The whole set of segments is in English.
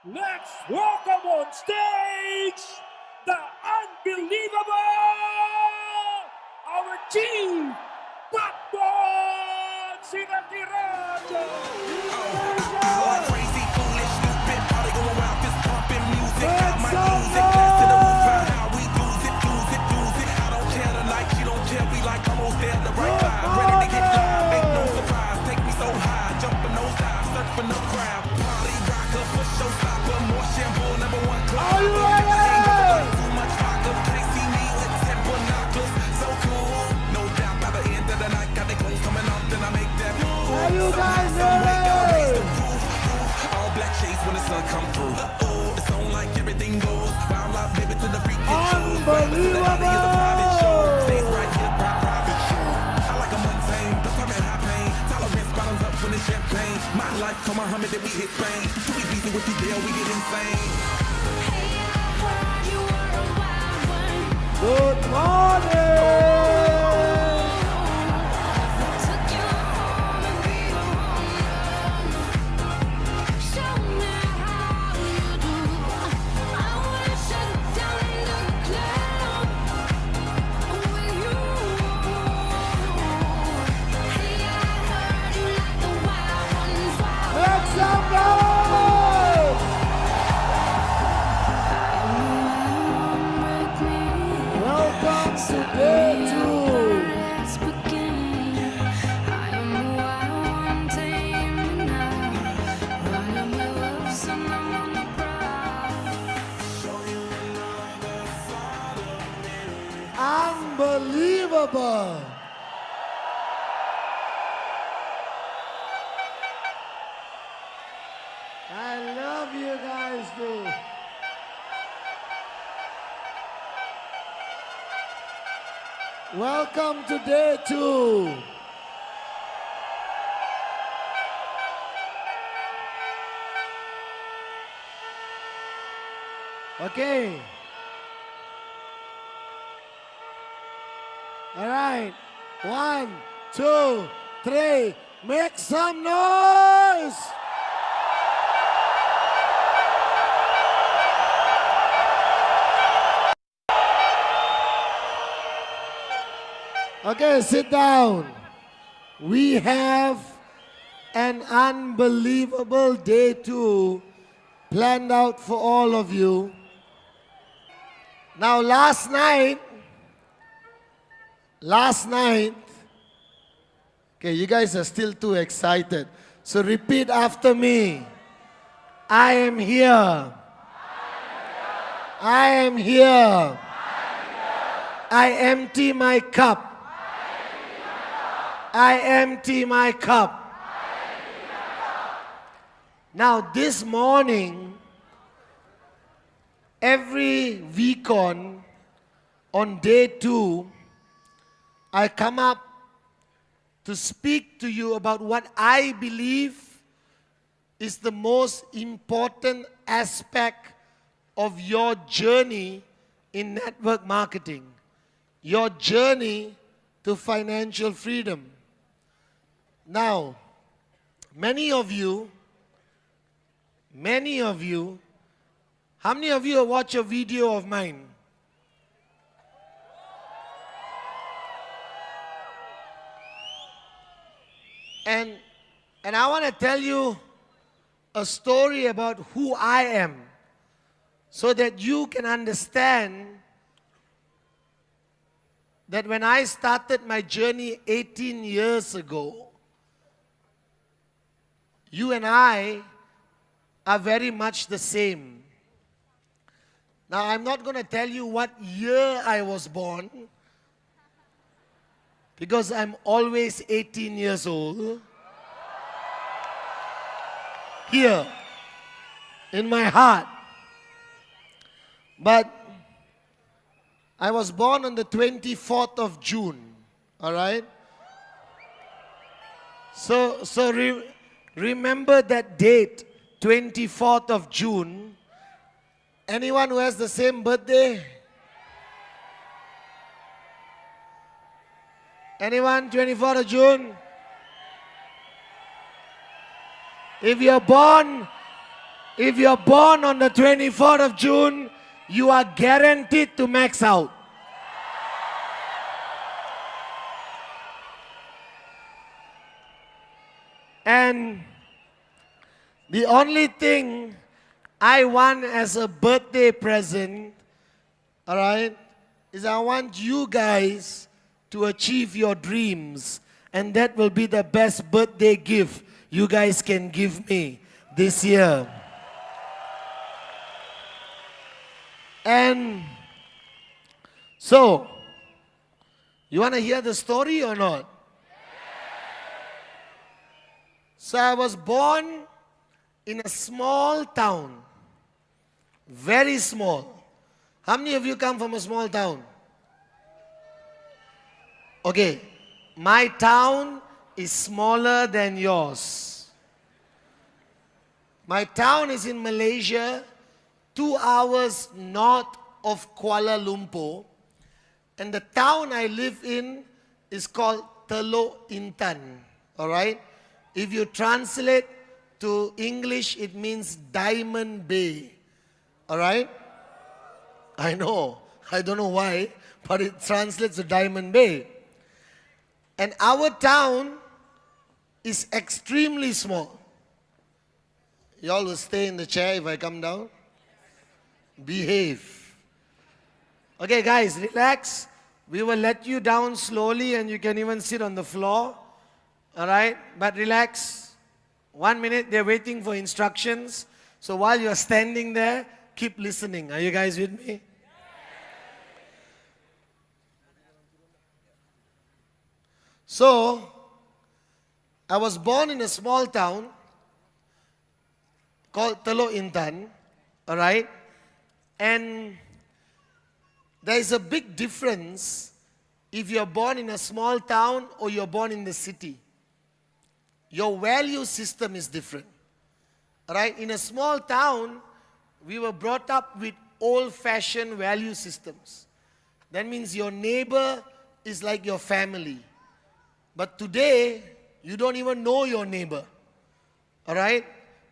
Let's welcome on stage the unbelievable, our chief backbone, Sina Tiraja. Crazy, foolish, stupid, how they go around this pumping music. Got my music, blast to the roof, how we lose it. I don't care tonight, she don't care, we like almost there, the right vibe. Ready to get live, make no surprise, take me so high, jumping those dives, surfing the crowd. Party rocker, for showstopper, more shampoo, number one club. Are you ready? Too much vodka, can't see me with 10 binoculars, so cool. No doubt by the end of the night, got the clothes coming off, then I make that move. Are you guys Ready? ready? All black shades when the sun come through. Oh, it's on like everything goes. Wild out, baby, to the freak it shows. Unbelievable! Stays right here, private show. I like a mundane, but I'm in high pain. Tolerance bottoms up when it's champagne. My life, come Muhammad, then we hit fame. Too easy with you, deal, we get insane. Good morning! Make some noise! Welcome to day 2. Unbelievable! I love you guys too. Welcome to day 2. Okay. All right. 1, 2, 3. Make some noise. Okay, sit down. We have an unbelievable day 2 planned out for all of you. Now, last night, okay, you guys are still too excited. So repeat after me. I am here. I am here. I empty my cup. I empty my cup. Now this morning, every week on day 2, I come up to speak to you about what I believe is the most important aspect of your journey in network marketing, your journey to financial freedom. Now, many of you, how many of you have watched a video of mine? And I want to tell you a story about who I am so that you can understand that when I started my journey 18 years ago, you and I are very much the same. Now, I'm not going to tell you what year I was born because I'm always 18 years old. Here, in my heart. But I was born on the 24th of June, all right? So remember that date, 24th of June. Anyone who has the same birthday? Anyone, 24th of June? If you're born If you're born on the 24th of June, you are guaranteed to max out. And the only thing I want as a birthday present, all right, is I want you guys to achieve your dreams. And that will be the best birthday gift you guys can give me this year. And so, you want to hear the story or not? So I was born in a small town, very small. How many of you come from a small town? Okay, my town is smaller than yours. My town is in Malaysia, 2 hours north of Kuala Lumpur. And the town I live in is called Teluk Intan, all right? If you translate to English, it means Diamond Bay, all right? I know, I don't know why, but it translates to Diamond Bay. And our town is extremely small. Y'all will stay in the chair if I come down? Behave. Okay, guys, relax. We will let you down slowly and you can even sit on the floor. All right? But relax. 1 minute, they're waiting for instructions. So while you're standing there, keep listening. Are you guys with me? So, I was born in a small town called Teluk Intan, all right? And there is a big difference if you're born in a small town or you're born in the city. Your value system is different, all right? In a small town, we were brought up with old-fashioned value systems. That means your neighbor is like your family. But today, you don't even know your neighbor. All right?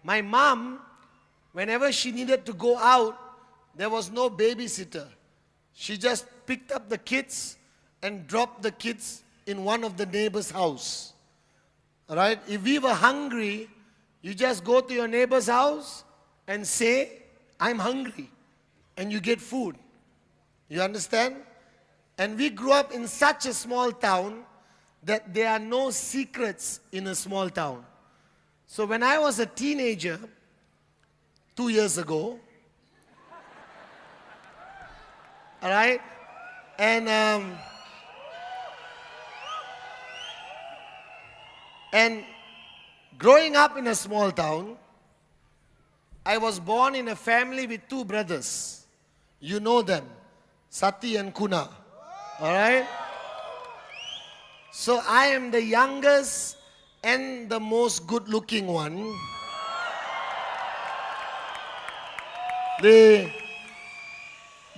My mom, whenever she needed to go out, there was no babysitter. She just picked up the kids and dropped the kids in one of the neighbor's house. All right? If we were hungry, you just go to your neighbor's house and say, I'm hungry. And you get food. You understand? And we grew up in such a small town that there are no secrets in a small town. So when I was a teenager, 2 years ago, all right, and growing up in a small town, I was born in a family with 2 brothers. You know them, Sati and Kuna, all right? So I am the youngest and the most good-looking one.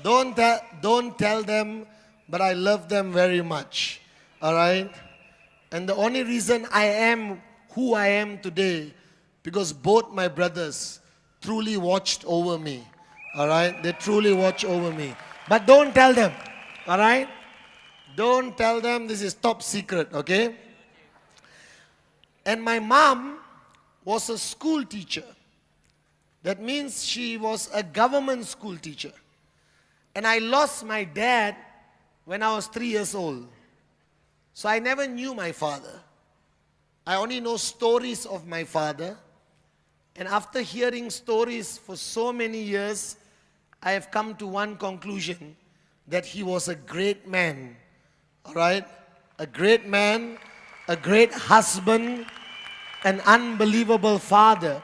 Don't tell them, but I love them very much. All right? And the only reason I am who I am today, because both my brothers truly watched over me. All right? They truly watched over me. But don't tell them. All right? Don't tell them, this is top secret, okay? And my mom was a school teacher. That means she was a government school teacher. And I lost my dad when I was 3 years old. So I never knew my father. I only know stories of my father. And after hearing stories for so many years, I have come to one conclusion, that he was a great man. All right? A great man, a great husband, an unbelievable father.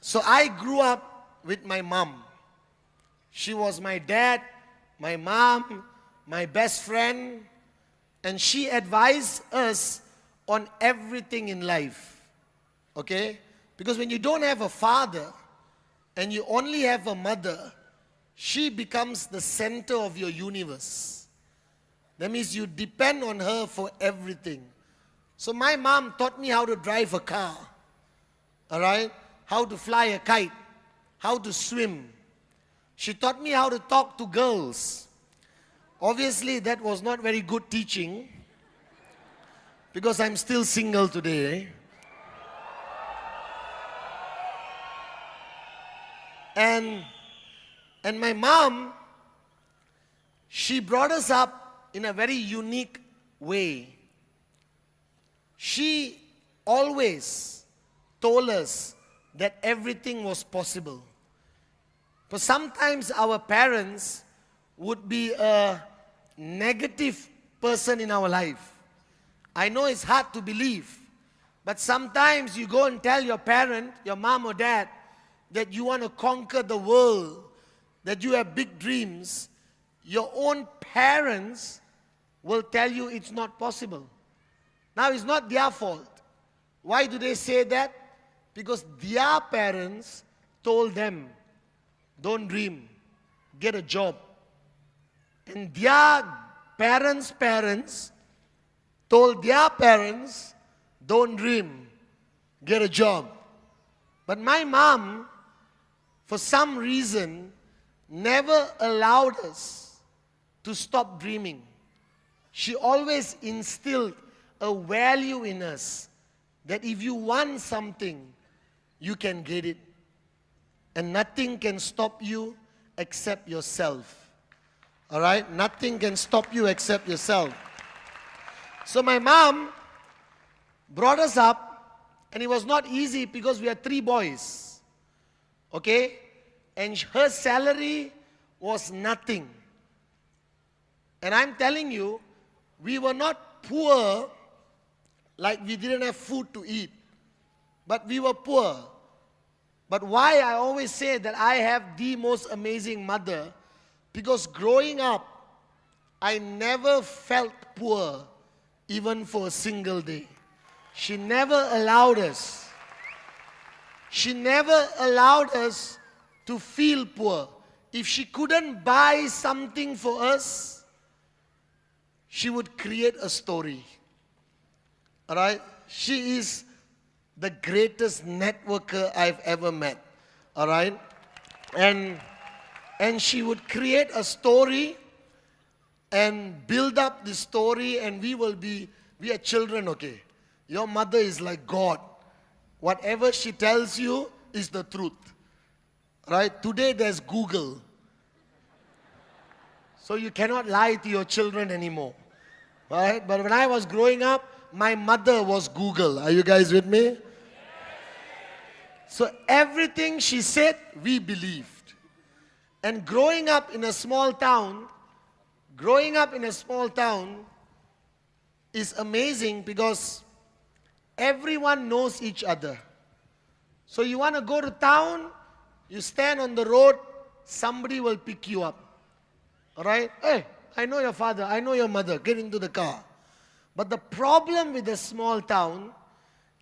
So I grew up with my mom. She was my dad, my mom, my best friend, and she advised us on everything in life. Okay? Because when you don't have a father and you only have a mother, she becomes the center of your universe. That means you depend on her for everything. So my mom taught me how to drive a car. All right? how to fly a kite, how to swim. She taught me how to talk to girls. Obviously, that was not very good teaching because I'm still single today. And my mom, she brought us up in a very unique way. She always told us that everything was possible. But sometimes our parents would be a negative person in our life. I know it's hard to believe, but sometimes you go and tell your parent, your mom or dad, that you want to conquer the world, that you have big dreams. Your own parents will tell you it's not possible. Now, it's not their fault. Why do they say that? Because their parents told them, don't dream, get a job. And their parents told their parents, don't dream, get a job. But my mom, for some reason, never allowed us to stop dreaming. She always instilled a value in us that if you want something, you can get it. And nothing can stop you except yourself. All right? Nothing can stop you except yourself. So my mom brought us up, and it was not easy because we are 3 boys. Okay? And her salary was nothing. And I'm telling you, we were not poor, like we didn't have food to eat. But we were poor. But why I always say that I have the most amazing mother, because growing up, I never felt poor, even for a single day. She never allowed us. She never allowed us to feel poor. If she couldn't buy something for us, she would create a story. All right? She is the greatest networker I've ever met. All right? And she would create a story and build up the story, and we are children, okay? Your mother is like God. Whatever she tells you is the truth. Right? Today there's Google. So you cannot lie to your children anymore. Right? But when I was growing up, my mother was Google. Are you guys with me? So everything she said, we believed. And growing up in a small town is amazing because everyone knows each other. So you want to go to town, you stand on the road, somebody will pick you up. All right? Hey, I know your father, I know your mother, get into the car. But the problem with a small town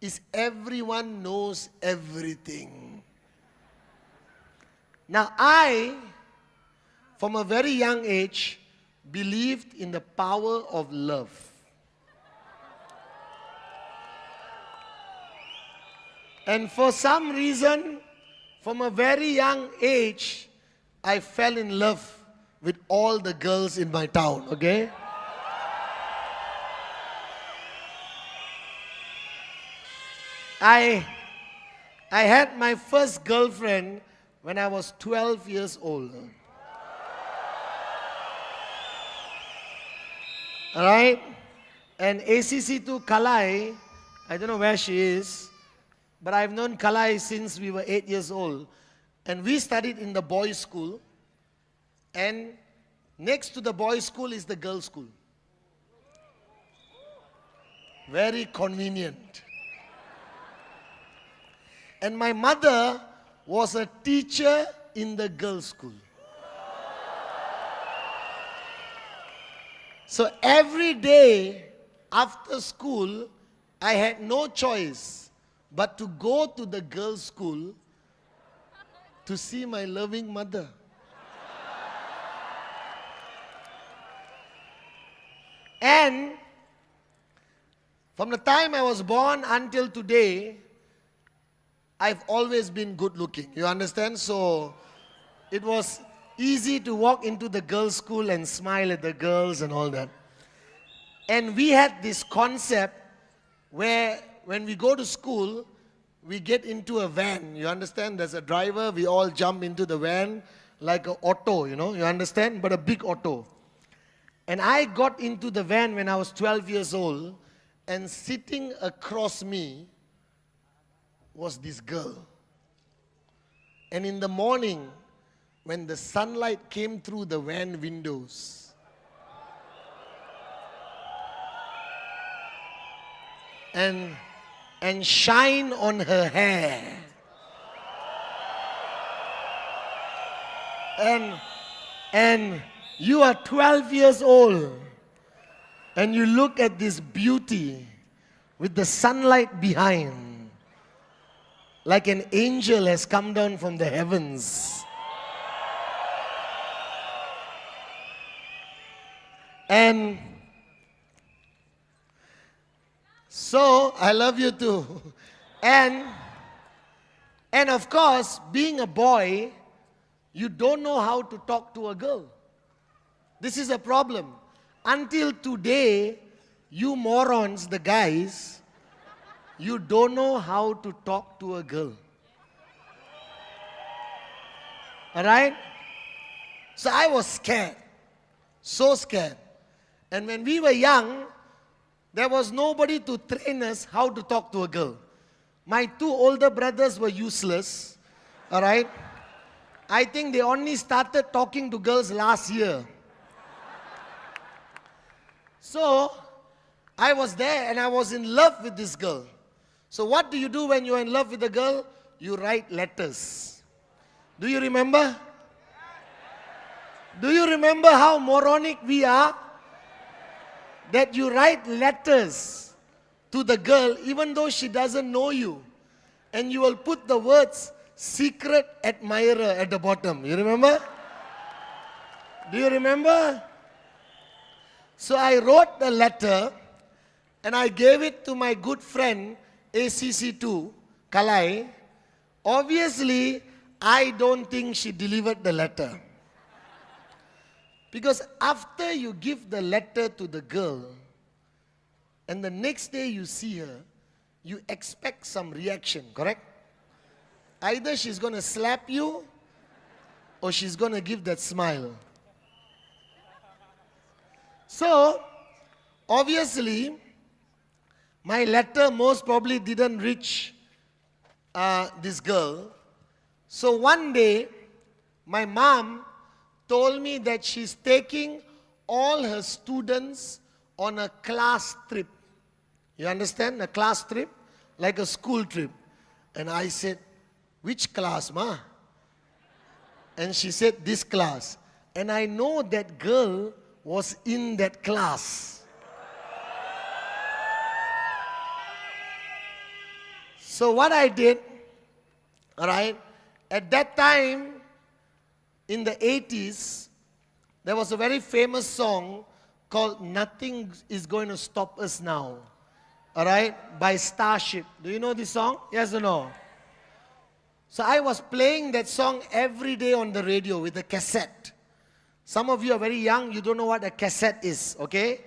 is everyone knows everything. Now I, from a very young age, believed in the power of love. And for some reason, from a very young age, I fell in love with all the girls in my town, okay? I had my first girlfriend when I was 12 years old. Alright? And ACC2 Kalai, I don't know where she is, but I've known Kalai since we were 8 years old. And we studied in the boys' school. And next to the boys' school is the girls' school. Very convenient. And my mother was a teacher in the girls' school. So every day after school, I had no choice but to go to the girls' school to see my loving mother. And from the time I was born until today, I've always been good looking. You understand? So it was easy to walk into the girls' school and smile at the girls and all that. And we had this concept where when we go to school, we get into a van. You understand? There's a driver. We all jump into the van like an auto, you know. You understand? But a big auto. And I got into the van when I was 12 years old, and sitting across me was this girl. And in the morning, when the sunlight came through the van windows, and shine on her hair, and you are 12 years old, and you look at this beauty with the sunlight behind, like an angel has come down from the heavens. And so, I love you too. And of course, being a boy, you don't know how to talk to a girl. This is a problem. Until today, you morons, the guys, you don't know how to talk to a girl. Alright? So I was scared. So scared. And when we were young, there was nobody to train us how to talk to a girl. My two older brothers were useless. Alright? I think they only started talking to girls last year. So, I was there and I was in love with this girl. So what do you do when you're in love with a girl? You write letters. Do you remember? Do you remember how moronic we are? That you write letters to the girl even though she doesn't know you. And you will put the words, secret admirer at the bottom. You remember? Do you remember? So I wrote the letter and I gave it to my good friend ACC2, Kalai. Obviously, I don't think she delivered the letter. Because after you give the letter to the girl and the next day you see her, you expect some reaction, correct? Either she's going to slap you or she's going to give that smile. So, obviously, my letter most probably didn't reach this girl. So one day, my mom told me that she's taking all her students on a class trip. You understand? A class trip? Like a school trip. And I said, which class, ma? And she said, this class. And I know that girl was in that class. So what I did, alright, at that time, in the 80s, there was a very famous song called Nothing Is Going to Stop Us Now, alright, by Starship. Do you know this song? Yes or no? So I was playing that song every day on the radio with a cassette. Some of you are very young, you don't know what a cassette is, okay?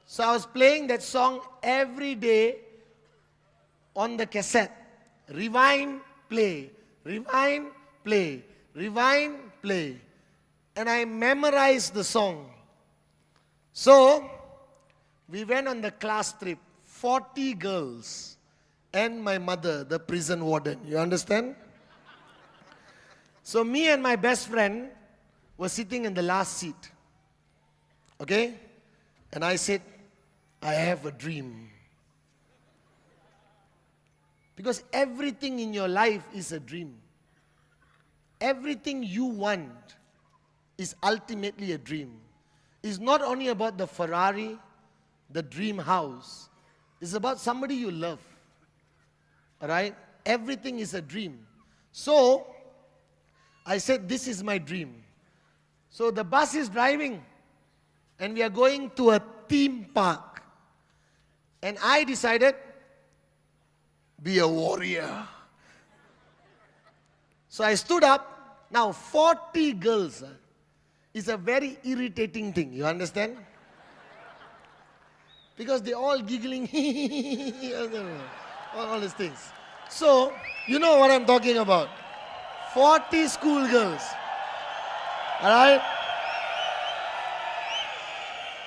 So I was playing that song every day on the cassette. Rewind, play, rewind, play, rewind, play. And I memorized the song. So, we went on the class trip, 40 girls and my mother, the prison warden. You understand? So me and my best friend were sitting in the last seat. Okay? And I said, I have a dream. Because everything in your life is a dream. Everything you want is ultimately a dream. It's not only about the Ferrari, the dream house. It's about somebody you love. Alright? Everything is a dream. So, I said, this is my dream. So the bus is driving and we are going to a theme park. And I decided be a warrior. So I stood up. Now 40 girls is a very irritating thing. You understand? Because they're all giggling. all these things. So, you know what I'm talking about. 40 schoolgirls. Alright?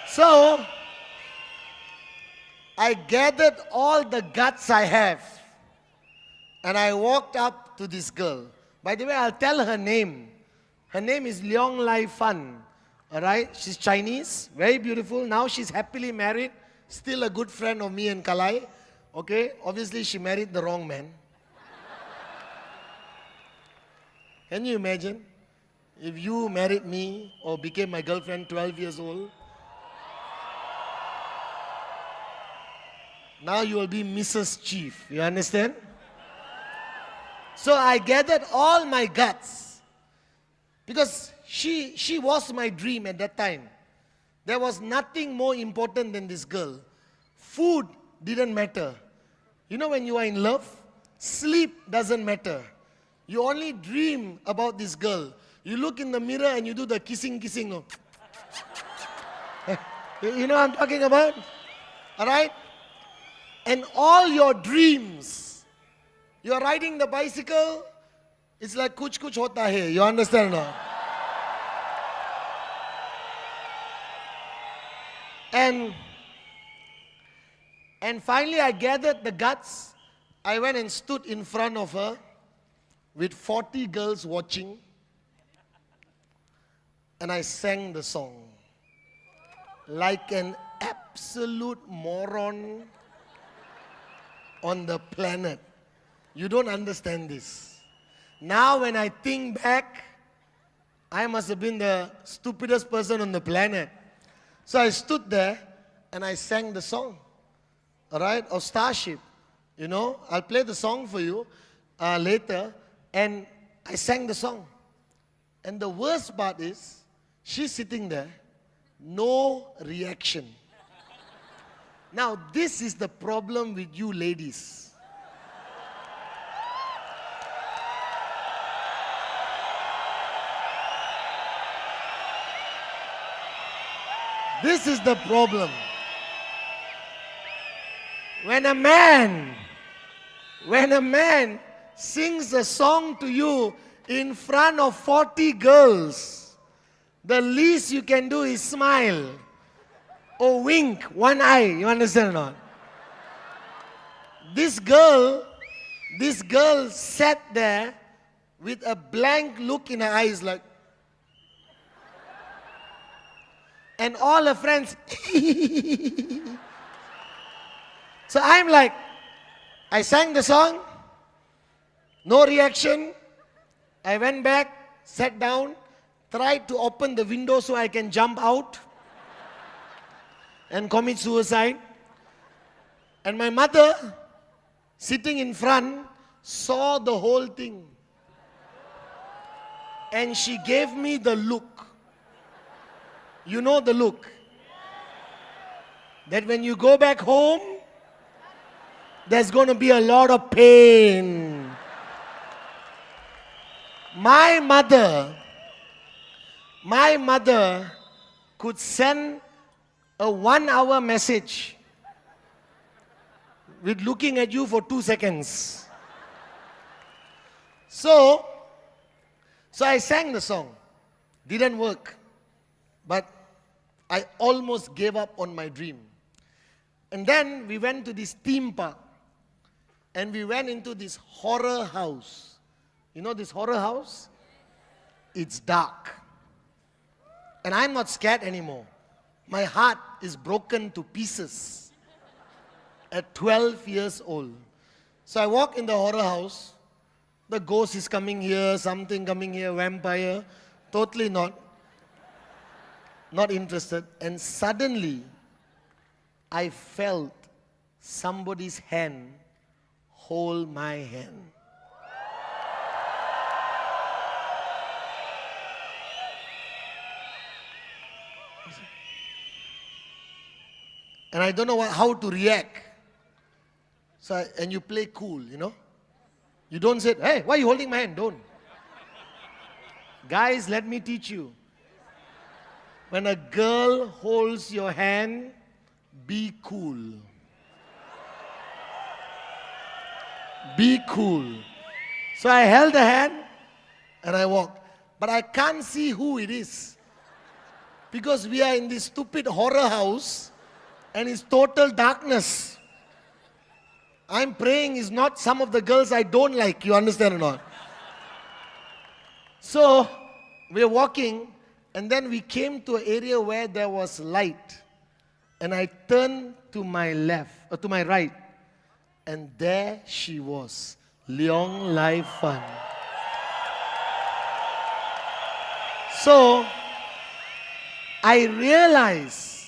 So, I gathered all the guts I have and I walked up to this girl. By the way, I'll tell her name. Her name is Leong Lai Fan. Alright? She's Chinese, very beautiful. Now she's happily married. Still a good friend of me and Kalai. Okay? Obviously, she married the wrong man. Can you imagine? If you married me or became my girlfriend 12 years old, now you will be Mrs. Chief. You understand? So I gathered all my guts. Because she was my dream at that time. There was nothing more important than this girl. Food didn't matter. You know when you are in love, sleep doesn't matter. You only dream about this girl. You look in the mirror and you do the kissing. No? You know what I'm talking about? Alright? And all your dreams, you're riding the bicycle, it's like kuch hota hai. You understand now? And finally I gathered the guts. I went and stood in front of her with 40 girls watching. And I sang the song like an absolute moron on the planet. You don't understand this. Now when I think back, I must have been the stupidest person on the planet. So I stood there and I sang the song, all right, of Starship. You know, I'll play the song for you later. And I sang the song. And the worst part is, she's sitting there, no reaction. Now, this is the problem with you ladies. This is the problem. When a man sings a song to you in front of 40 girls, the least you can do is smile or wink one eye. You understand or not? This girl sat there with a blank look in her eyes like, and all her friends. So I'm like, I sang the song, no reaction. I went back, sat down, tried to open the window so I can jump out and commit suicide. And my mother, sitting in front, saw the whole thing. And she gave me the look. You know the look. That when you go back home, there's going to be a lot of pain. My mother could send a 1-hour message with looking at you for 2 seconds. So I sang the song. Didn't work. But I almost gave up on my dream. And then we went to this theme park. And we went into this horror house. You know this horror house? It's dark. And I'm not scared anymore. My heart is broken to pieces at 12 years old. So I walk in the horror house. The ghost is coming here, something coming here, vampire. Totally not interested. And suddenly, I felt somebody's hand hold my hand. And I don't know how to react. And you play cool, you know. You don't say, hey, why are you holding my hand? Don't. Guys, let me teach you. When a girl holds your hand, be cool. Be cool. So I held the hand and I walked. But I can't see who it is. Because we are in this stupid horror house and it's total darkness. I'm praying is not some of the girls I don't like. You understand or not? So we're walking and then we came to an area where there was light. And I turned to my left, or to my right. And there she was. Leong Lai Fan. So I realized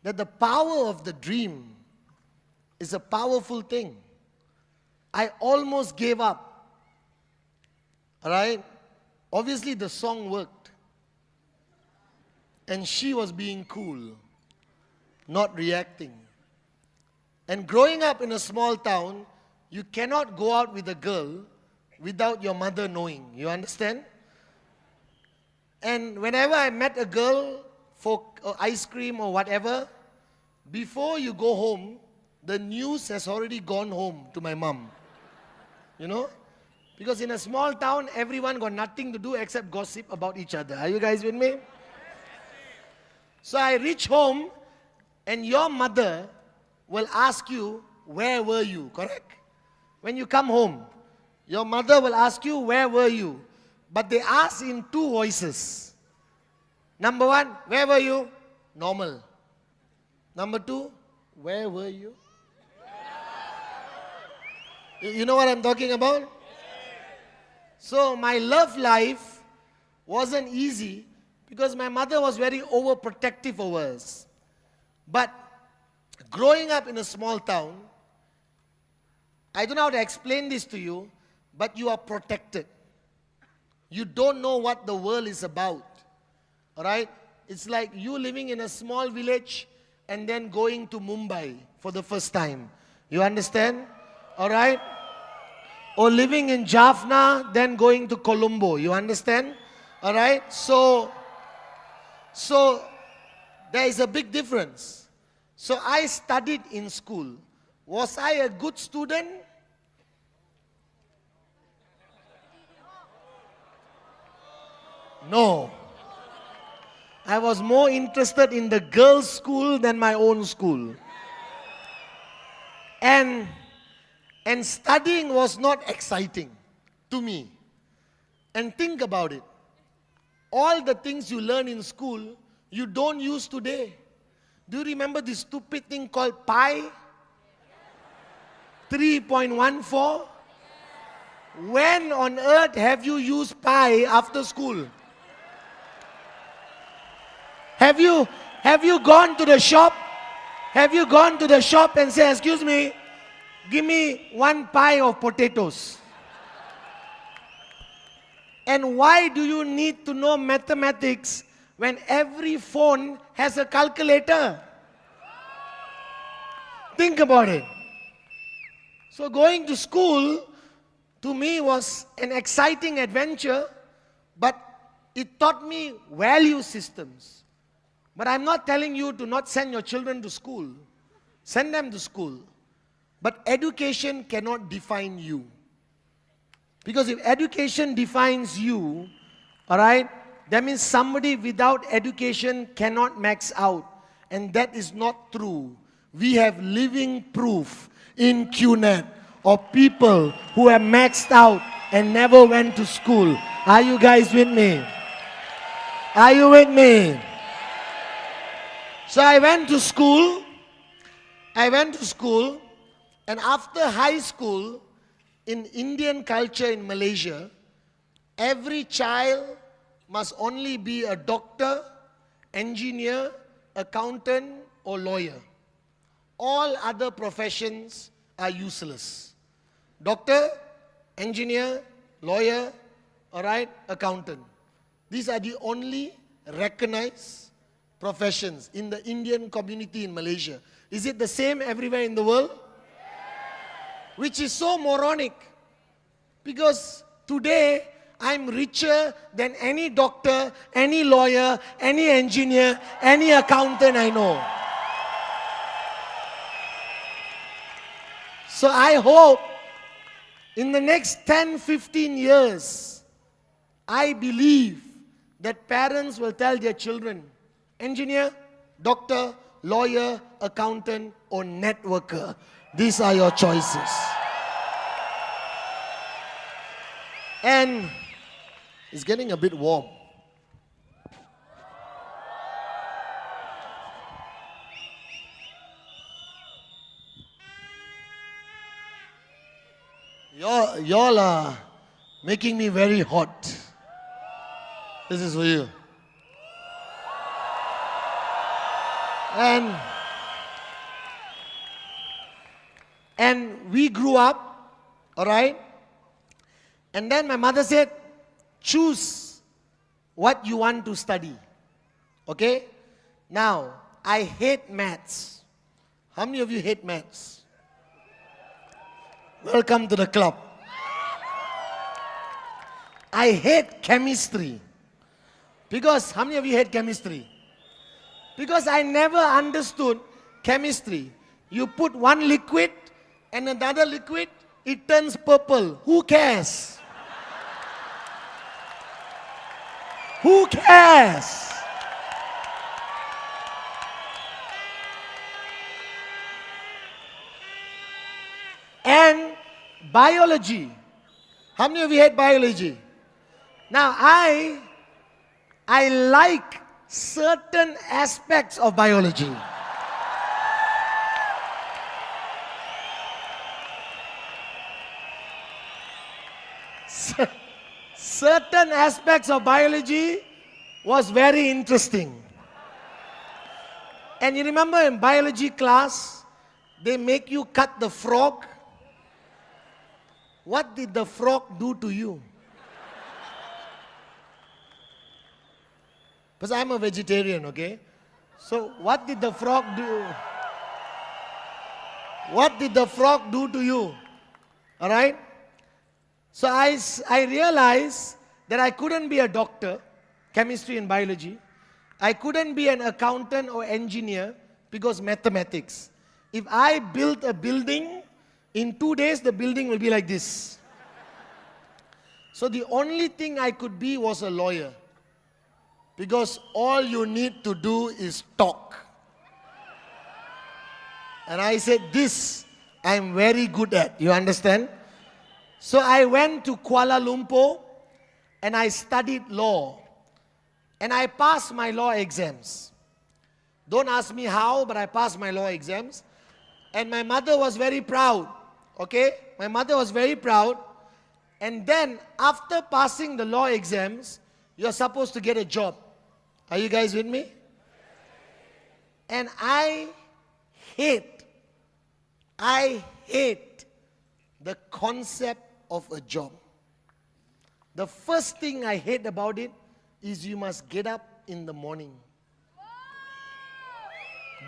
that the power of the dream is a powerful thing. I almost gave up. Alright? Obviously the song worked. And she was being cool, not reacting. And growing up in a small town, you cannot go out with a girl without your mother knowing. You understand? And whenever I met a girl for ice cream or whatever, before you go home, the news has already gone home to my mom. You know? Because in a small town, everyone got nothing to do except gossip about each other. Are you guys with me? So I reach home and your mother will ask you, where were you? Correct? When you come home, your mother will ask you, where were you? But they ask in two voices. Number one, where were you? Normal. Number two, where were you? You know what I'm talking about? So my love life wasn't easy because my mother was very overprotective over us. But growing up in a small town, I don't know how to explain this to you, but you are protected. You don't know what the world is about. Alright? It's like you living in a small village and then going to Mumbai for the first time. You understand? Alright? Or living in Jaffna, then going to Colombo. You understand? Alright? So there is a big difference. So I studied in school. Was I a good student? No. I was more interested in the girls' school than my own school. And studying was not exciting to me. And think about it. All the things you learn in school, you don't use today. Do you remember this stupid thing called pi? 3.14? When on earth have you used pi after school? Have you gone to the shop? Have you gone to the shop and said, excuse me, give me 1 pie of potatoes? And why do you need to know mathematics when every phone has a calculator? Think about it. So going to school, to me, was an exciting adventure, but it taught me value systems. But I'm not telling you to not send your children to school. Send them to school. But education cannot define you. Because if education defines you, alright, that means somebody without education cannot max out. And that is not true. We have living proof in QNet of people who have maxed out and never went to school. Are you guys with me? Are you with me? So I went to school, and after high school, in Indian culture in Malaysia, every child must only be a doctor, engineer, accountant, or lawyer. All other professions are useless. Doctor, engineer, lawyer, alright, accountant. These are the only recognized professions in the Indian community in Malaysia. Is it the same everywhere in the world? Which is so moronic. Because today, I'm richer than any doctor, any lawyer, any engineer, any accountant I know. So I hope in the next 10, 15 years, I believe that parents will tell their children, engineer, doctor, lawyer, accountant, or networker. These are your choices. And it's getting a bit warm. Y'all are making me very hot. This is for you. And we grew up, all right? And then my mother said, choose what you want to study. Okay? Now, I hate maths. How many of you hate maths? Welcome to the club. I hate chemistry. Because, how many of you hate chemistry? Because I never understood chemistry. You put one liquid and another liquid, it turns purple. Who cares? Who cares? And biology. How many of you hate biology? Now, I like certain aspects of biology. Certain aspects of biology was very interesting. And you remember in biology class, they make you cut the frog. What did the frog do to you? Because I'm a vegetarian, okay? So what did the frog do? What did the frog do to you? All right? So I realized that I couldn't be a doctor, chemistry and biology. I couldn't be an accountant or engineer because mathematics. If I built a building, in 2 days the building will be like this. So the only thing I could be was a lawyer. Because all you need to do is talk. And I said, this I'm very good at. You understand? So I went to Kuala Lumpur and I studied law. And I passed my law exams. Don't ask me how, but I passed my law exams. And my mother was very proud. Okay? My mother was very proud. And then, after passing the law exams, you're supposed to get a job. Are you guys with me? And I hate the concept of a job. The first thing I hate about it is you must get up in the morning.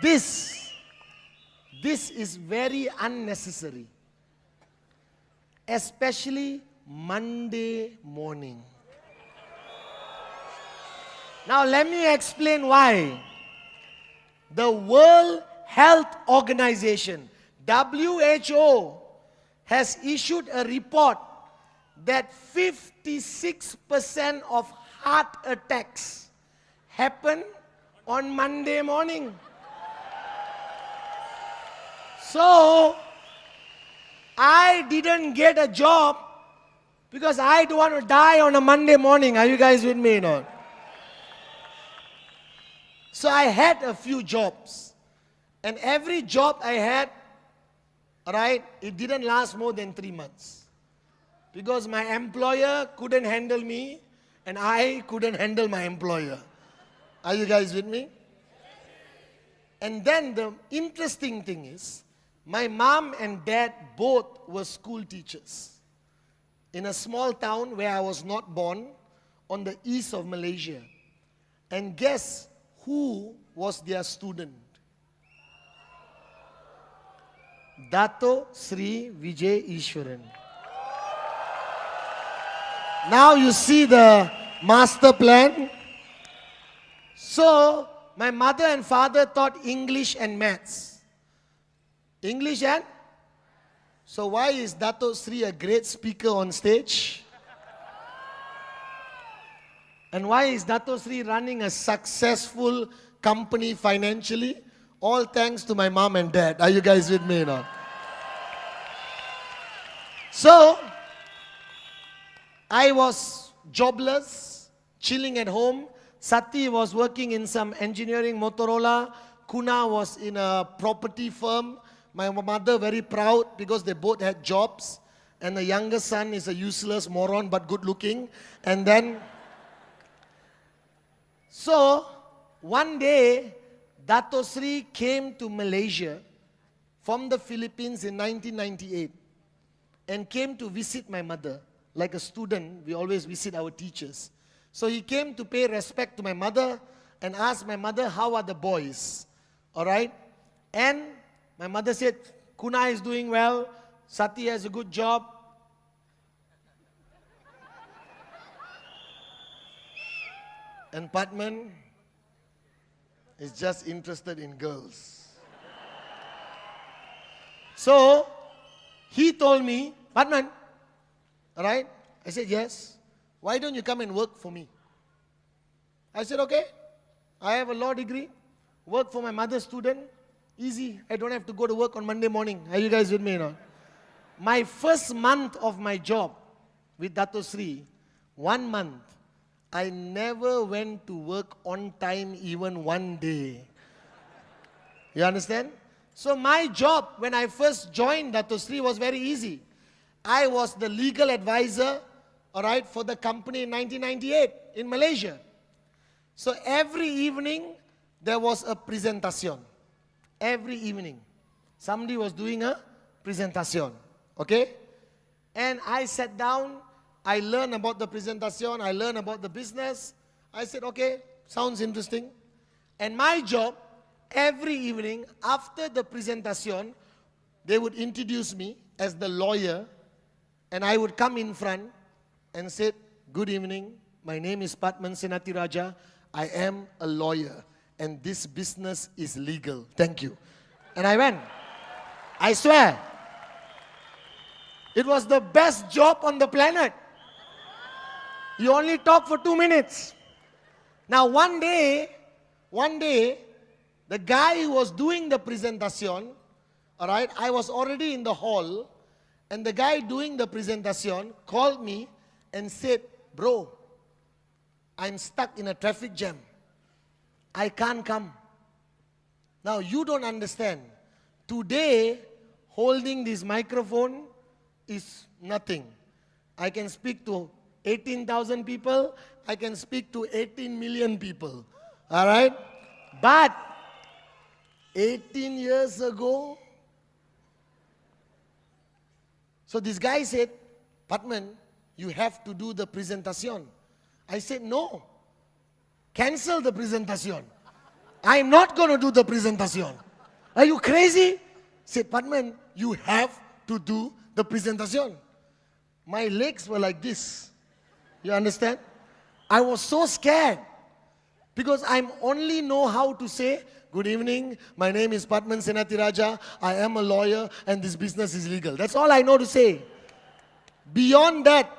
This is very unnecessary. Especially Monday morning. Now let me explain why. The World Health Organization, WHO, has issued a report that 56% of heart attacks happen on Monday morning. So, I didn't get a job because I don't want to die on a Monday morning. Are you guys with me or not? So I had a few jobs. And every job I had, right, it didn't last more than 3 months. Because my employer couldn't handle me and I couldn't handle my employer. Are you guys with me? And then the interesting thing is, my mom and dad both were school teachers in a small town where I was not born on the east of Malaysia. And guess who was their student. Dato Sri Vijay Ishwaran. Now you see the master plan. So, my mother and father taught English and maths. English and? So why is Dato Sri a great speaker on stage? And why is Dato Sri running a successful company financially? All thanks to my mom and dad. Are you guys with me now? So, I was jobless, chilling at home. Sati was working in some engineering Motorola. Kuna was in a property firm. My mother very proud because they both had jobs. And the younger son is a useless moron but good looking. And then, so one day, Dato Sri came to Malaysia from the Philippines in 1998 and came to visit my mother. Like a student, we always visit our teachers. So he came to pay respect to my mother and asked my mother, how are the boys? All right? And my mother said, Kuna is doing well. Sati has a good job. And Padman is just interested in girls. So, he told me, Padman, all right? I said, yes. Why don't you come and work for me? I said, okay. I have a law degree. Work for my mother's student. Easy. I don't have to go to work on Monday morning. Are you guys with me now? My first month of my job with Dato Sri, 1 month, I never went to work on time even one day. You understand? So my job when I first joined Dato Sri was very easy. I was the legal advisor, all right, for the company in 1998 in Malaysia. So every evening, there was a presentation. Every evening, somebody was doing a presentation, okay? And I sat down, I learned about the presentation, I learned about the business. I said, okay, sounds interesting. And my job, every evening, after the presentation, they would introduce me as the lawyer, and I would come in front and said, good evening, my name is Padman Senati Raja. I am a lawyer and this business is legal. Thank you. And I went. I swear. It was the best job on the planet. You only talk for 2 minutes. Now one day, the guy who was doing the presentation, all right, I was already in the hall, and the guy doing the presentation called me and said, bro, I'm stuck in a traffic jam. I can't come. Now you don't understand. Today, holding this microphone is nothing. I can speak to 18,000 people. I can speak to 18 million people. All right? But 18 years ago, so this guy said, Padman, you have to do the presentation. I said, no. Cancel the presentation. I'm not going to do the presentation. Are you crazy? Said, Padman, you have to do the presentation. My legs were like this. You understand? I was so scared because I only know how to say, good evening, my name is Padman Senati Raja, I am a lawyer and this business is legal. That's all I know to say. Beyond that,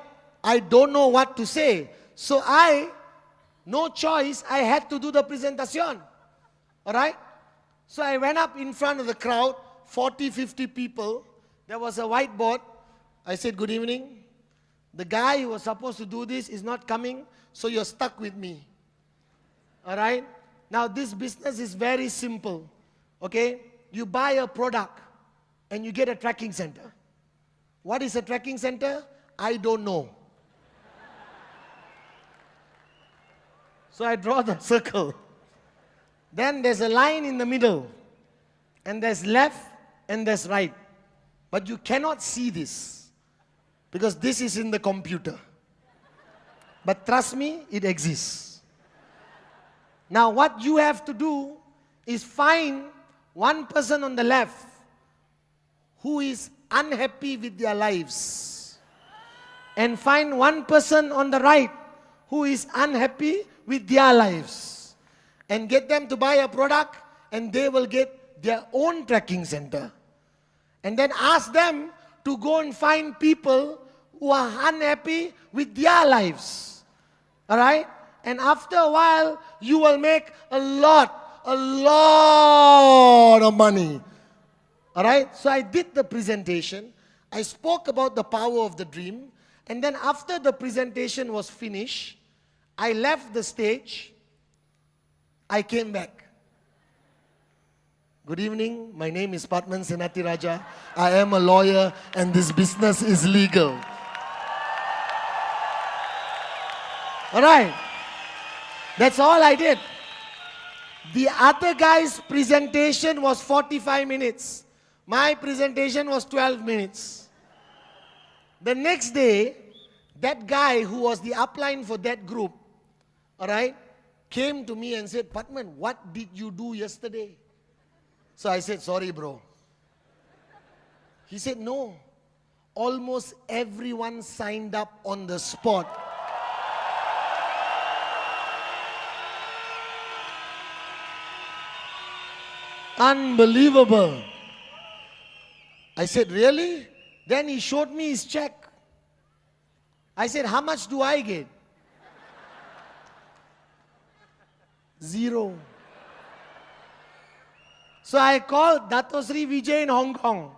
I don't know what to say. So no choice, I had to do the presentation. Alright? So I went up in front of the crowd, 40, 50 people. There was a whiteboard. I said, good evening. The guy who was supposed to do this is not coming, so you're stuck with me. Alright? Now this business is very simple. Okay? You buy a product and you get a tracking center. What is a tracking center? I don't know. So I draw the circle. Then there's a line in the middle. And there's left and there's right. But you cannot see this. Because this is in the computer. But trust me, it exists. Now what you have to do is find one person on the left who is unhappy with their lives, and find one person on the right who is unhappy with their lives, and get them to buy a product, and they will get their own tracking center. And then ask them to go and find people who are unhappy with their lives. All right? And after a while, you will make a lot of money. All right? So I did the presentation. I spoke about the power of the dream. And then after the presentation was finished, I left the stage. I came back. Good evening. My name is Patman Senati Raja. I am a lawyer and this business is legal. All right. That's all I did. The other guy's presentation was 45 minutes. My presentation was 12 minutes. The next day, that guy who was the upline for that group, all right, came to me and said, Patman, what did you do yesterday? So I said, sorry, bro. He said, no. Almost everyone signed up on the spot. Unbelievable. I said, really? Then he showed me his check. I said, how much do I get? 0. So I called Dato Sri Vijay in Hong Kong.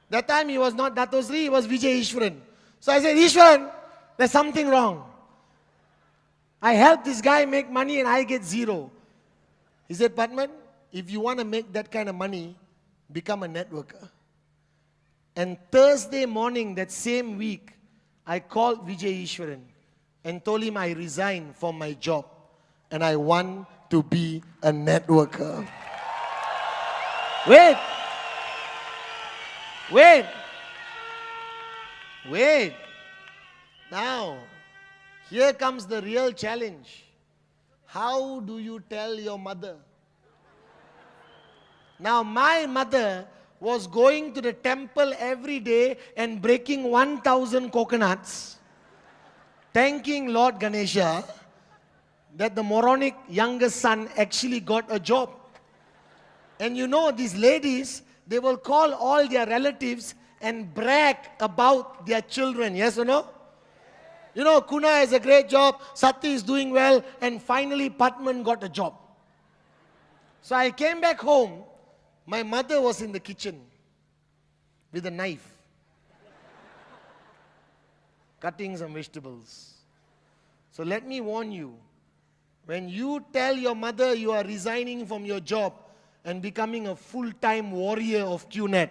That time he was not Dato Sri, he was Vijay Ishwaran. So I said, Ishwaran, there's something wrong. I helped this guy make money and I get 0. He said, Patman, if you want to make that kind of money, become a networker. And Thursday morning, that same week, I called Vijay Ishwaran and told him I resigned from my job and I want to be a networker. Wait. Now, here comes the real challenge. How do you tell your mother? Now, my mother was going to the temple every day and breaking 1,000 coconuts, thanking Lord Ganesha that the moronic youngest son actually got a job. And you know, these ladies, they will call all their relatives and brag about their children, yes or no? You know, Kuna has a great job, Sati is doing well, and finally Patman got a job. So I came back home. My mother was in the kitchen with a knife, cutting some vegetables. So let me warn you, when you tell your mother you are resigning from your job and becoming a full-time warrior of QNet,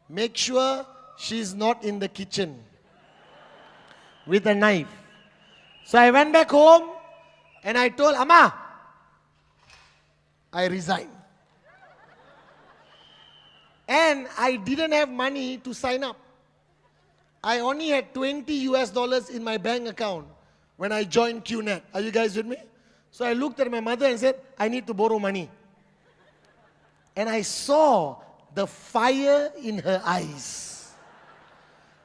make sure she's not in the kitchen with a knife. So I went back home and I told Amma, I resign. And I didn't have money to sign up. I only had $20 in my bank account when I joined QNet. Are you guys with me? So I looked at my mother and said, I need to borrow money. And I saw the fire in her eyes.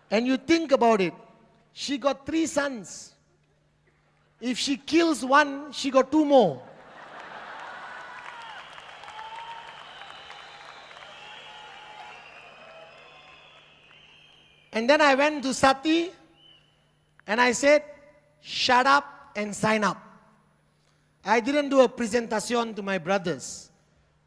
And you think about it. She got 3 sons. If she kills one, she got 2 more. And then I went to Sati and I said, shut up and sign up. I didn't do a presentation to my brothers,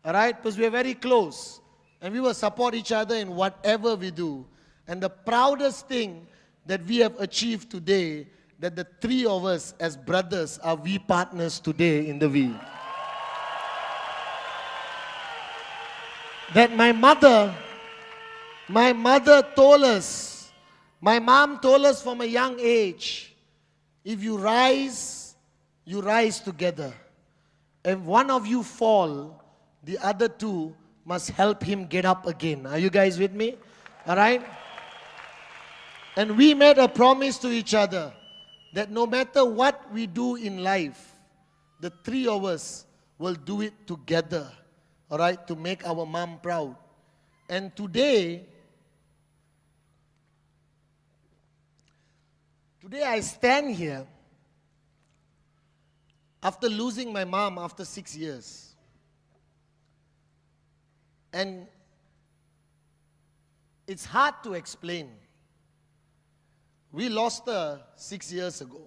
all right, because we are very close and we will support each other in whatever we do. And the proudest thing that we have achieved today, that the 3 of us as brothers are V partners today in the V. That my mother told us, my mom told us from a young age, if you rise together. If one of you fall, the other 2 must help him get up again. Are you guys with me? All right? And we made a promise to each other that no matter what we do in life, the 3 of us will do it together. all right, to make our mom proud. And today I stand here after losing my mom after 6 years. And it's hard to explain. We lost her 6 years ago.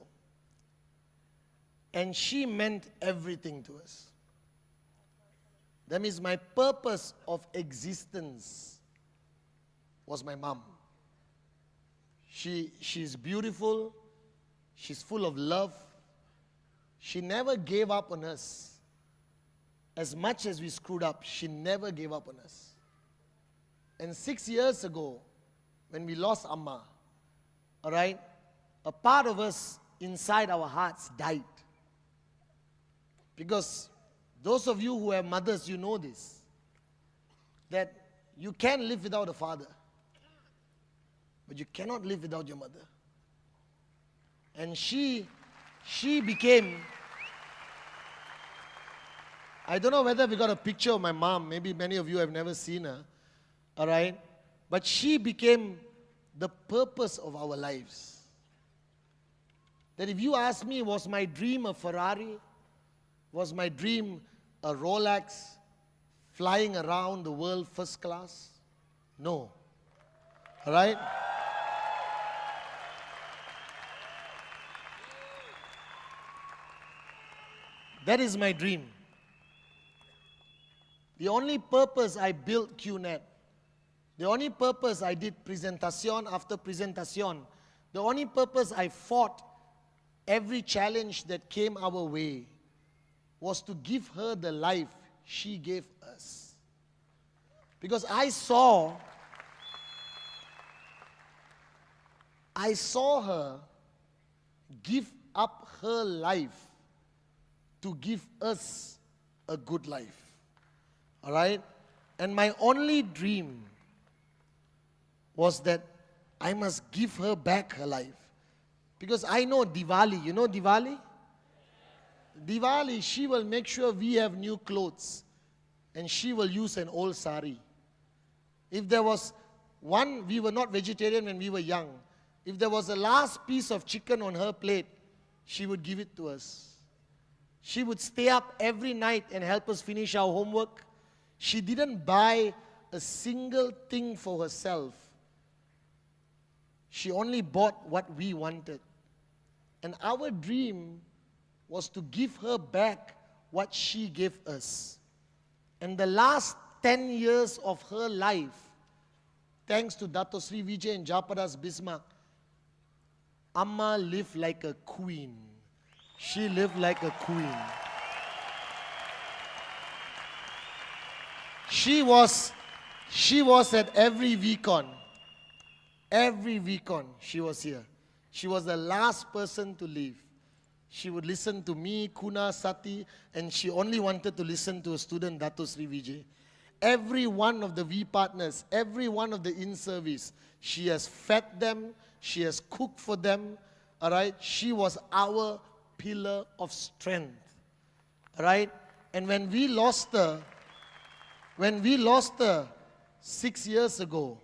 And she meant everything to us. That means my purpose of existence was my mom. She's beautiful. She's full of love. She never gave up on us. As much as we screwed up, she never gave up on us. And 6 years ago, when we lost Amma, all right, a part of us inside our hearts died. Because those of you who have mothers, you know this, that you can live without a father, but you cannot live without your mother. And she became, I don't know whether we got a picture of my mom. Maybe many of you have never seen her. All right? But she became the purpose of our lives. That if you ask me, was my dream a Ferrari? Was my dream a Rolex? Flying around the world first class? No. All right? That is my dream. The only purpose I built QNet, the only purpose I did presentation after presentation, the only purpose I fought every challenge that came our way was to give her the life she gave us. Because I saw her give up her life to give us a good life. All right? And my only dream was that I must give her back her life. Because I know Diwali. You know Diwali? Diwali, she will make sure we have new clothes. And she will use an old sari. If there was one, we were not vegetarian when we were young. If there was a last piece of chicken on her plate, she would give it to us. She would stay up every night and help us finish our homework. She didn't buy a single thing for herself. She only bought what we wanted. And our dream was to give her back what she gave us. And the last 10 years of her life, thanks to Dato Sri Vijay and Japadas Bismarck, Amma lived like a queen. She lived like a queen. She was at every VCon. Every VCon she was here. She was the last person to leave. She would listen to me, Kuna, Sati, and she only wanted to listen to a student, Dato Sri Vijay. Every one of the V partners, every one of the in-service, she has fed them, she has cooked for them, all right? She was our pillar of strength, all right? And when we lost her 6 years ago,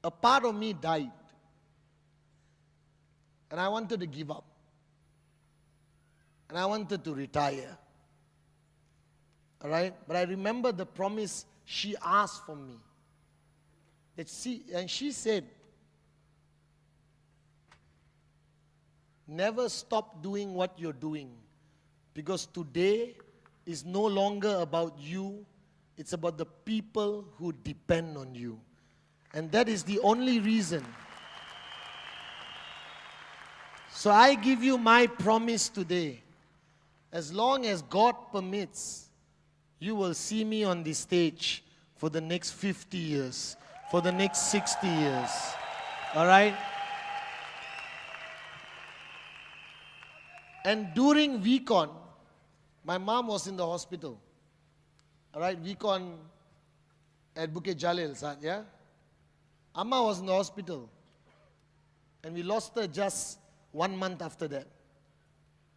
a part of me died. And I wanted to give up. And I wanted to retire. All right? But I remember the promise she asked from me. And she said, never stop doing what you're doing. Because today is no longer about you. It's about the people who depend on you. And that is the only reason. So I give you my promise today. As long as God permits, you will see me on the stage for the next 50 years, for the next 60 years. All right? And during VCon, my mom was in the hospital. All right? VCon at Bukit Jalil, yeah? Amma was in the hospital. And we lost her just 1 month after that.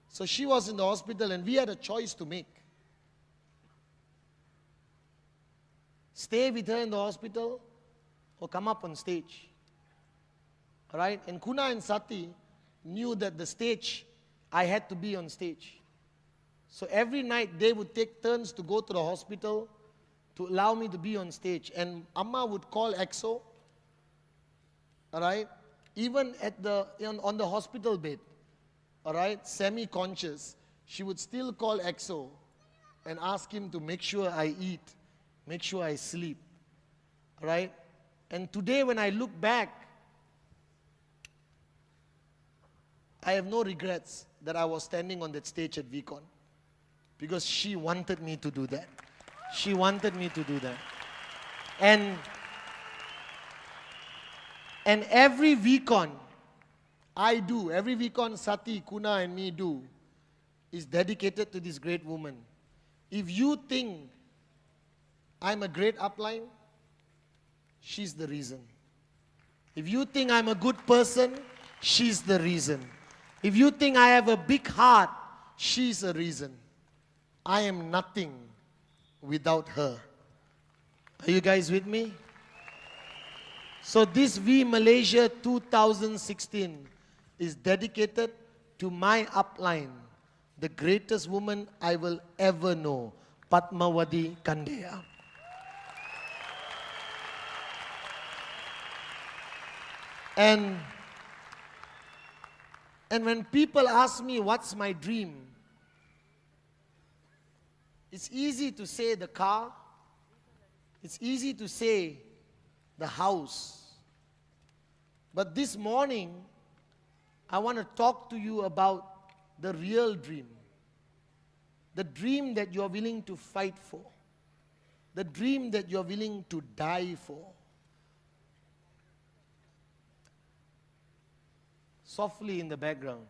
So she was in the hospital and we had a choice to make. stay with her in the hospital or come up on stage. All right? And Kuna and Sati knew that the stage, I had to be on stage. So every night they would take turns to go to the hospital to allow me to be on stage. And Amma would call EXO, all right? Even at on the hospital bed, all right, semi-conscious, she would still call EXO and ask him to make sure I eat, make sure I sleep, all right? And today when I look back, I have no regrets that I was standing on that stage at VCon, because she wanted me to do that. She wanted me to do that. And every VCon I do, every VCon Sati, Kuna and me do, is dedicated to this great woman. If you think I'm a great upline, she's the reason. If you think I'm a good person, she's the reason. If you think I have a big heart, she's a reason. I am nothing without her. Are you guys with me? So this V Malaysia 2016 is dedicated to my upline, the greatest woman I will ever know, Padmawati Kandeya. And when people ask me what's my dream, it's easy to say the car, it's easy to say the house. But this morning, I want to talk to you about the real dream. The dream that you're willing to fight for. The dream that you're willing to die for. Softly in the background.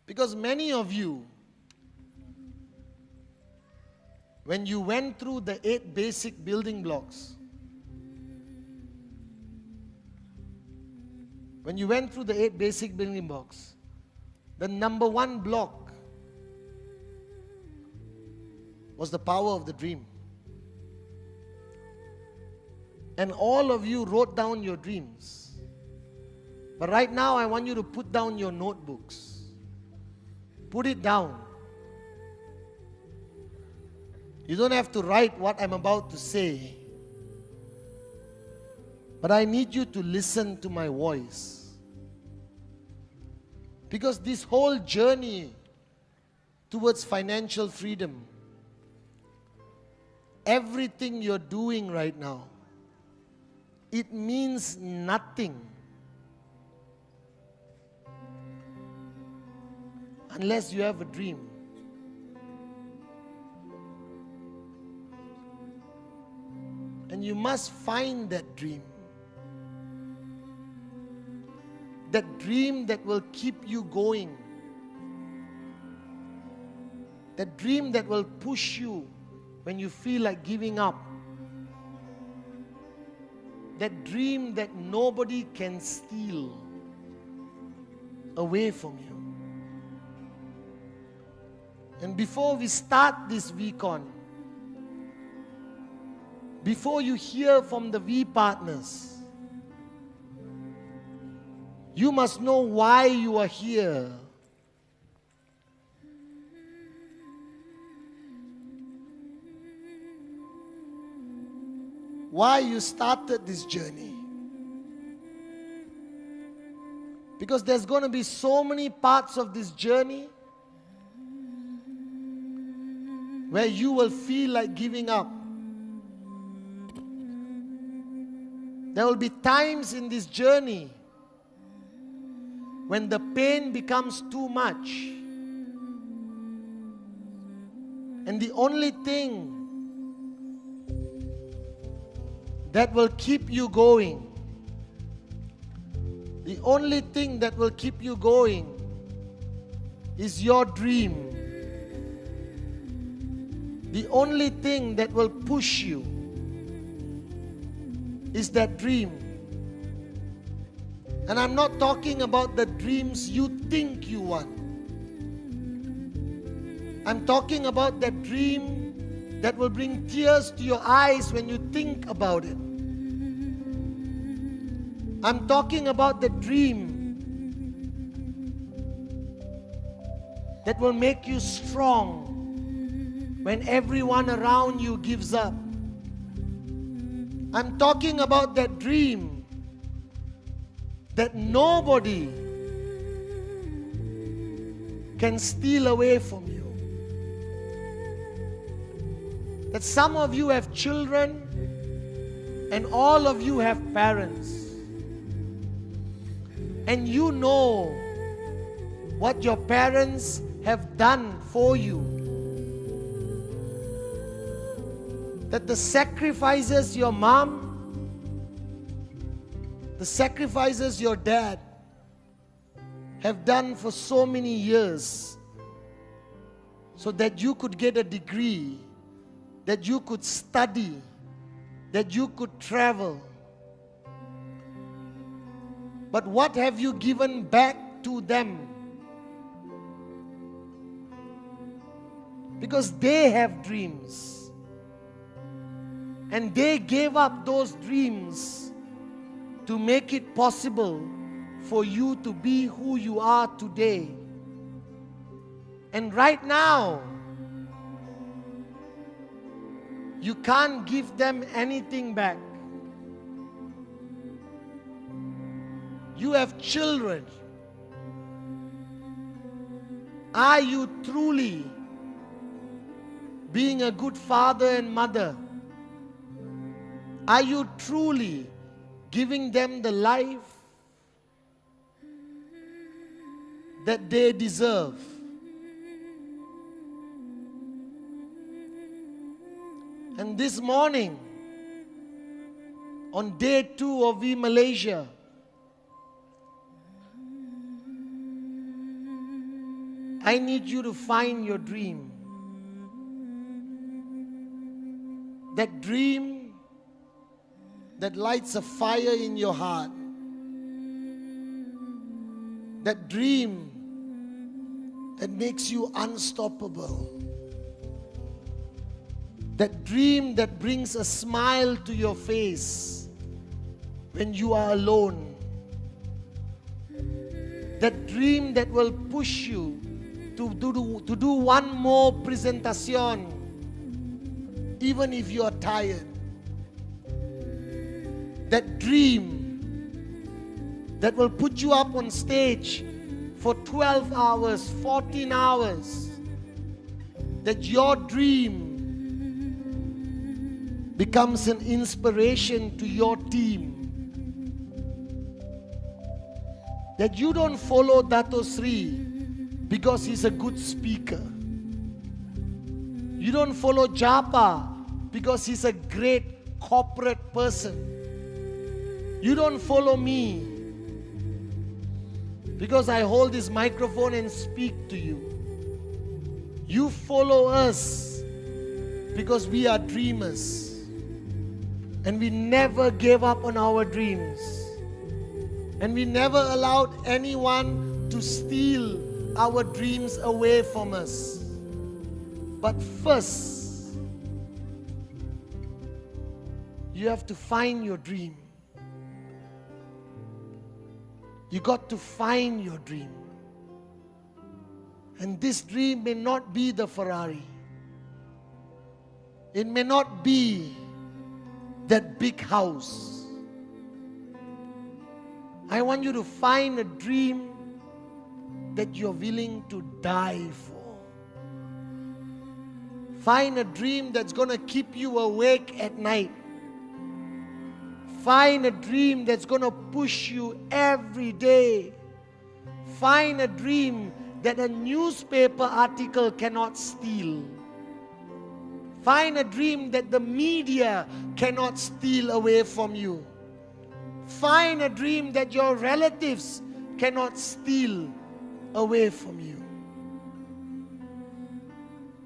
Because many of you, when you went through the 8 basic building blocks, the number 1 block was the power of the dream. And all of you wrote down your dreams. But right now I want you to put down your notebooks. Put it down. You don't have to write what I'm about to say. But I need you to listen to my voice. Because this whole journey towards financial freedom, everything you're doing right now, it means nothing unless you have a dream. And you must find that dream. That dream that will keep you going. That dream that will push you when you feel like giving up. That dream that nobody can steal away from you. And before we start this VCon, before you hear from the V partners, you must know why you are here. Why you started this journey. Because there's going to be so many parts of this journey where you will feel like giving up. There will be times in this journey when the pain becomes too much. And the only thing that will keep you going, the only thing that will keep you going is your dream. The only thing that will push you is that dream. And I'm not talking about the dreams you think you want. I'm talking about that dream that will bring tears to your eyes when you think about it. I'm talking about the dream that will make you strong when everyone around you gives up. I'm talking about that dream that nobody can steal away from you. That some of you have children and all of you have parents. And you know what your parents have done for you. That the sacrifices your mom, the sacrifices your dad have done for so many years so that you could get a degree, that you could study, that you could travel. But what have you given back to them? Because they have dreams. And they gave up those dreams to make it possible for you to be who you are today. And right now, you can't give them anything back. You have children. Are you truly being a good father and mother? Are you truly giving them the life that they deserve? And this morning, on day 2 of V Malaysia, I need you to find your dream. That dream that lights a fire in your heart. That dream that makes you unstoppable. That dream that brings a smile to your face when you are alone. That dream that will push you to do one more presentation even if you are tired. That dream that will put you up on stage for 12 hours, 14 hours. That your dream becomes an inspiration to your team. That you don't follow Dato Sri because he's a good speaker. You don't follow Japa because he's a great corporate person. You don't follow me because I hold this microphone and speak to you. You follow us because we are dreamers. And we never gave up on our dreams. And we never allowed anyone to steal our dreams away from us. But first, you have to find your dream. You got to find your dream. And this dream may not be the Ferrari. It may not be that big house. I want you to find a dream that you're willing to die for. Find a dream that's going to keep you awake at night. Find a dream that's going to push you every day. Find a dream that a newspaper article cannot steal. Find a dream that the media cannot steal away from you. Find a dream that your relatives cannot steal away from you.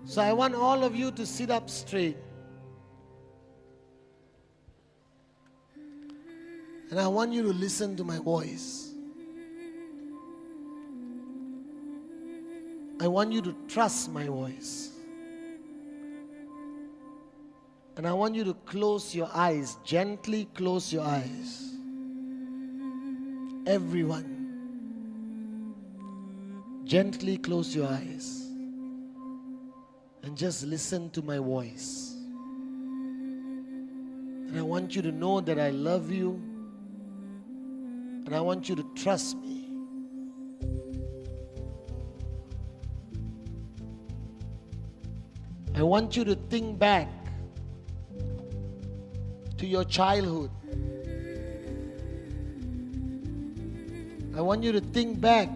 So I want all of you to sit up straight. And I want you to listen to my voice. I want you to trust my voice. And I want you to close your eyes, gently close your eyes. Everyone, gently close your eyes and just listen to my voice. And I want you to know that I love you, and I want you to trust me. I want you to think back to your childhood. I want you to think back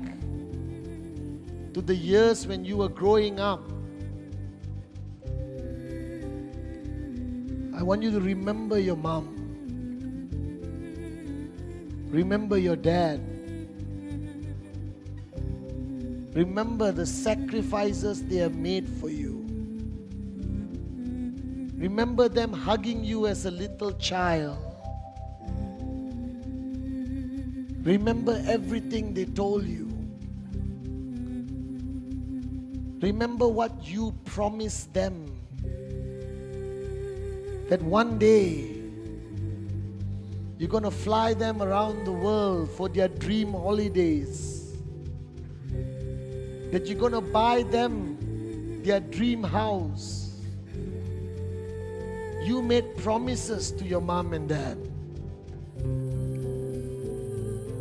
to the years when you were growing up. I want you to remember your mom. Remember your dad. Remember the sacrifices they have made for you. Remember them hugging you as a little child. Remember everything they told you. Remember what you promised them. That one day you're going to fly them around the world for their dream holidays. That you're going to buy them their dream house. You made promises to your mom and dad.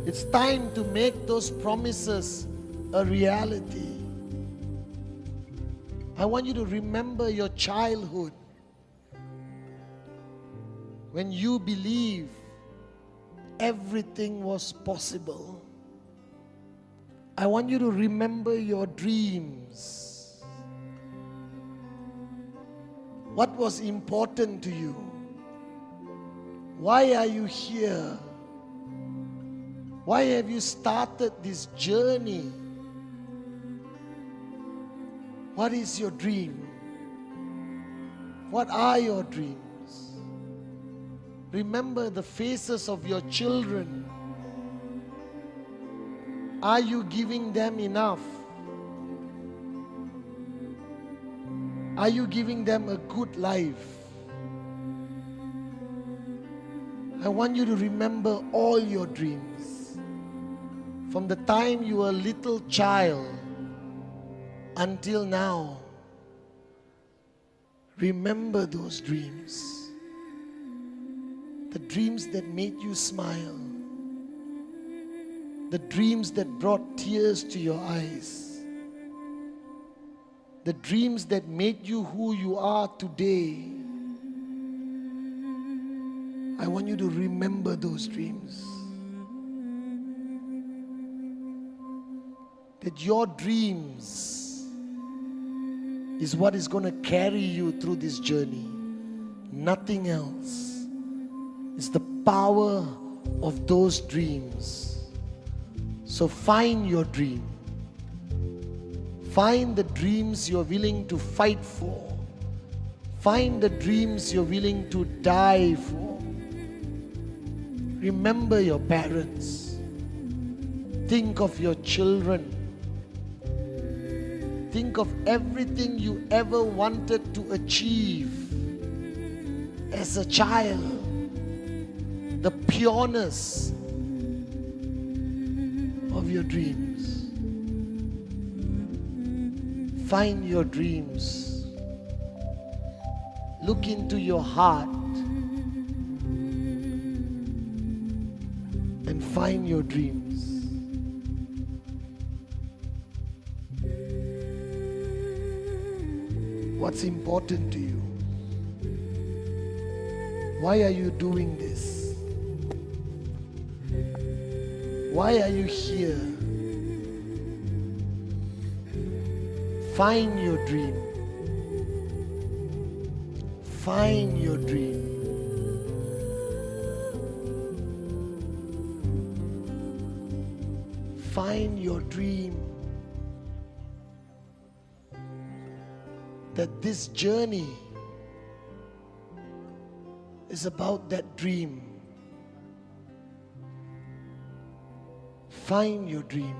It's time to make those promises a reality. I want you to remember your childhood, when you believe everything was possible. I want you to remember your dreams. What was important to you? Why are you here? Why have you started this journey? What is your dream? What are your dreams? Remember the faces of your children. Are you giving them enough? Are you giving them a good life? I want you to remember all your dreams. From the time you were a little child until now. Remember those dreams. The dreams that made you smile. The dreams that brought tears to your eyes. The dreams that made you who you are today. I want you to remember those dreams. That your dreams is what is going to carry you through this journey. Nothing else. It's the power of those dreams. So find your dream. Find the dreams you're willing to fight for. Find the dreams you're willing to die for. Remember your parents. Think of your children. Think of everything you ever wanted to achieve as a child. The pureness of your dreams. Find your dreams. Look into your heart and find your dreams. What's important to you? Why are you doing this? Why are you here? Find your dream. Find your dream. Find your dream. That this journey is about that dream. Find your dream.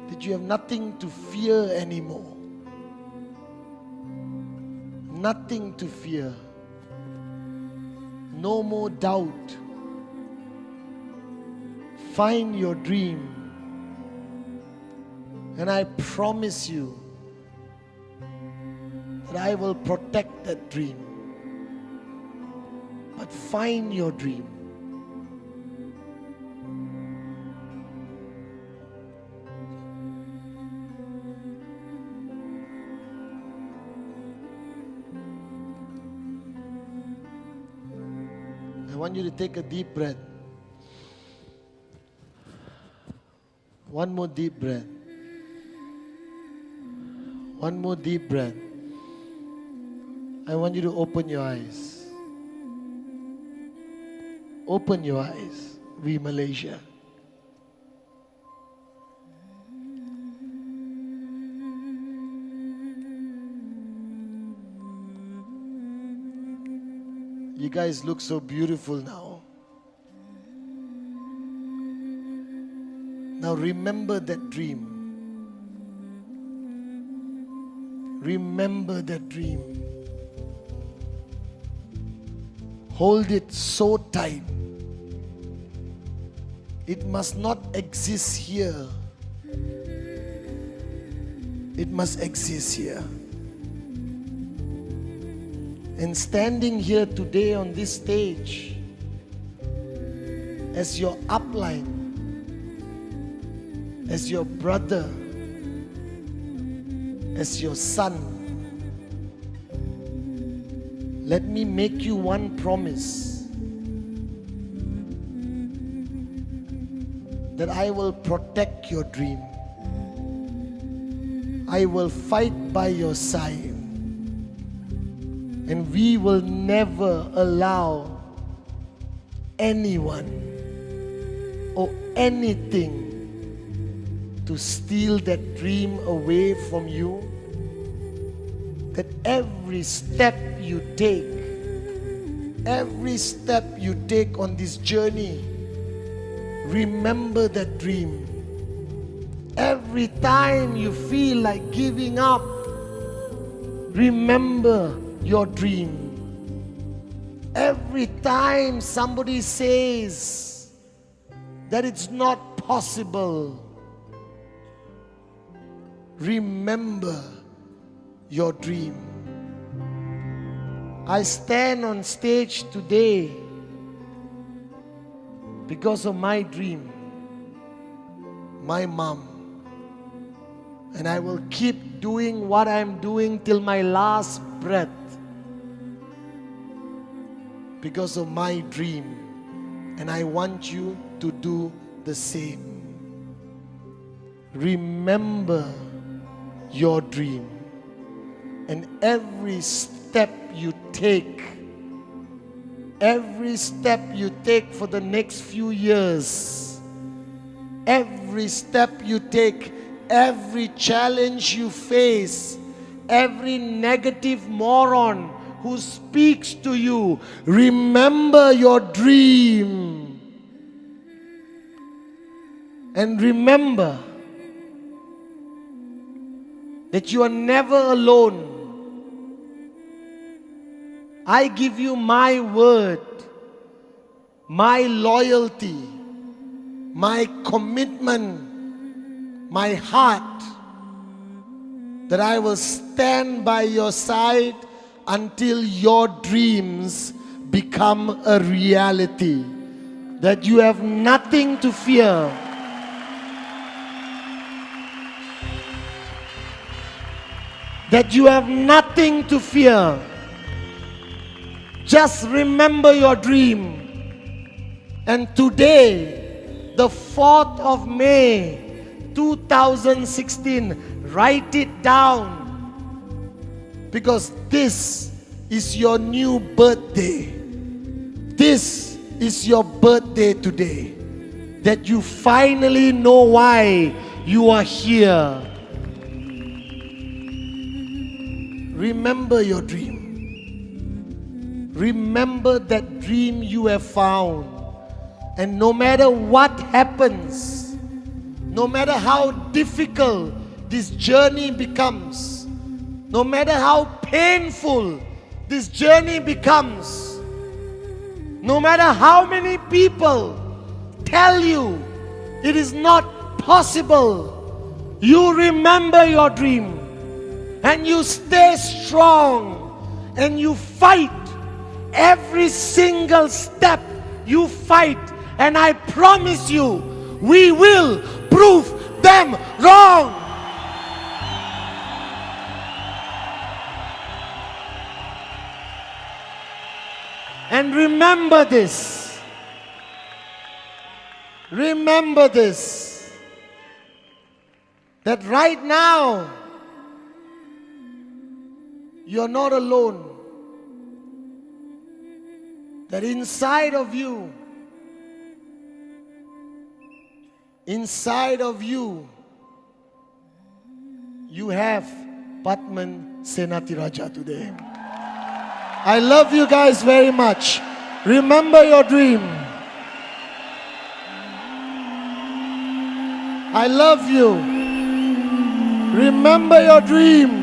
That you have nothing to fear anymore. Nothing to fear. No more doubt. Find your dream. And I promise you that I will protect that dream. But find your dream. I want you to take a deep breath. One more deep breath. One more deep breath. I want you to open your eyes. Open your eyes, we Malaysia. You guys look so beautiful now. Now remember that dream. Remember that dream. Hold it so tight. It must not exist here. It must exist here. And standing here today on this stage as your upline, as your brother, as your son, let me make you one promise, that I will protect your dream. I will fight by your side. And we will never allow anyone or anything to steal that dream away from you. That every step you take on this journey, remember that dream. Every time you feel like giving up, remember your dream. Every time somebody says that it's not possible, remember your dream. I stand on stage today because of my dream, my mom. And I will keep doing what I'm doing till my last breath because of my dream. And I want you to do the same. Remember your dream. And every step you take for the next few years, every step you take, every challenge you face, every negative moron who speaks to you, remember your dream. And remember that you are never alone. I give you my word, my loyalty, my commitment, my heart, that I will stand by your side until your dreams become a reality. That you have nothing to fear. That you have nothing to fear. Just remember your dream. And today, the 4th of May, 2016, write it down. Because this is your new birthday. This is your birthday today. That you finally know why you are here. Remember your dream. Remember that dream you have found. And no matter what happens, no matter how difficult this journey becomes, no matter how painful this journey becomes, no matter how many people tell you it is not possible, you remember your dream and you stay strong and you fight every single step. You fight, and I promise you, we will prove them wrong. And remember this. Remember this. That right now, you're not alone. That inside of you, you have Patman Senatiraja today. I love you guys very much. Remember your dream. I love you. Remember your dream.